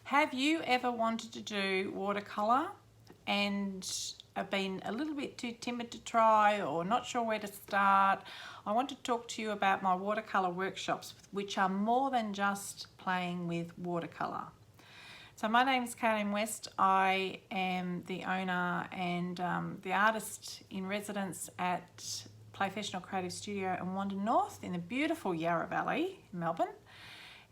Have you ever wanted to do watercolour and have been a little bit too timid to try or not sure where to start? I want to talk to you about my watercolour workshops, which are more than just playing with watercolour. So my name is Kaylin West. I am the owner and the artist in residence at Playfessional Creative Studio in Wandin North in the beautiful Yarra Valley in Melbourne.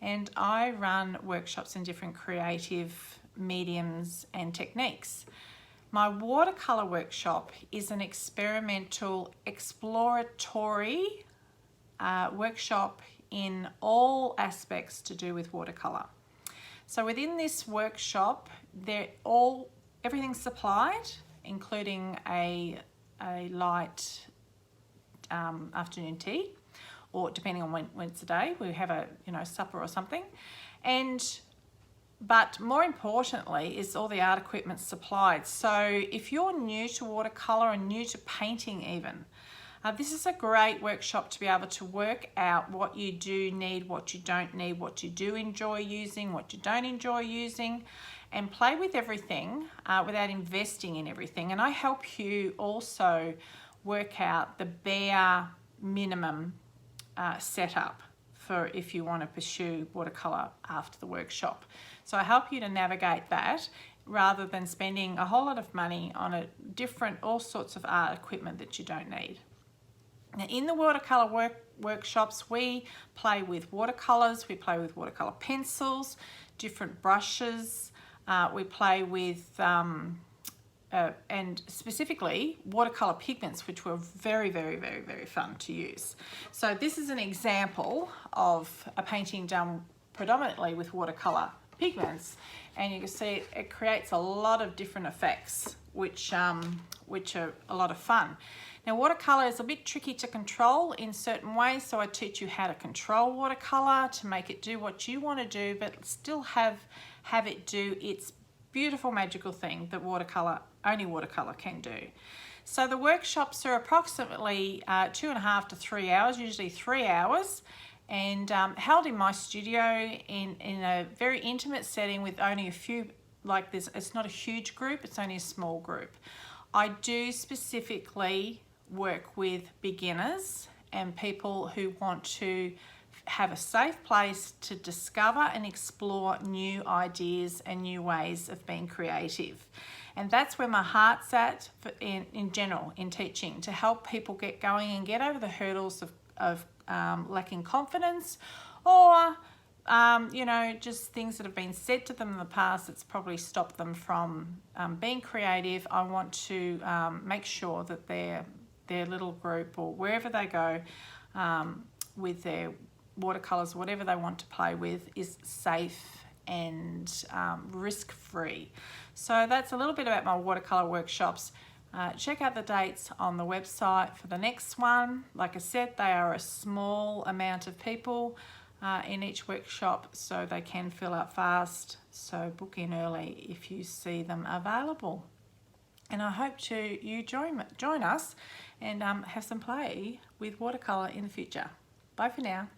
And I run workshops in different creative mediums and techniques. My watercolour workshop is an experimental, exploratory workshop in all aspects to do with watercolour. So within this workshop, everything's supplied, including a light afternoon tea, or depending on when it's a day, we have a supper or something. But more importantly is all the art equipment supplied. So if you're new to watercolour and new to painting even, this is a great workshop to be able to work out what you do need, what you don't need, what you do enjoy using, what you don't enjoy using, and play with everything without investing in everything. And I help you also work out the bare minimum setup for if you want to pursue watercolour after the workshop. So I help you to navigate that rather than spending a whole lot of money on all sorts of art equipment that you don't need. Now in the watercolour workshops, we play with watercolours, we play with watercolour pencils, different brushes, we play with and specifically watercolour pigments, which were very, very, very, very fun to use. So this is an example of a painting done predominantly with watercolour pigments, and you can see it creates a lot of different effects, which are a lot of fun. Now watercolour is a bit tricky to control in certain ways, so I teach you how to control watercolour to make it do what you want to do, but still have it do its beautiful magical thing that only watercolour can do. So the workshops are approximately 2.5 to 3 hours, usually 3 hours, and held in my studio in a very intimate setting with only a few, like this. It's not a huge group, it's only a small group. I do specifically work with beginners and people who want to have a safe place to discover and explore new ideas and new ways of being creative. And that's where my heart's at in general in teaching, to help people get going and get over the hurdles of lacking confidence, or just things that have been said to them in the past that's probably stopped them from being creative. I want to make sure that their little group, or wherever they go with their watercolours, whatever they want to play with, is safe and risk-free. So that's a little bit about my watercolour workshops. Check out the dates on the website for the next one. Like I said, they are a small amount of people in each workshop, so they can fill up fast. So book in early if you see them available. And I hope you join us and have some play with watercolour in the future. Bye for now.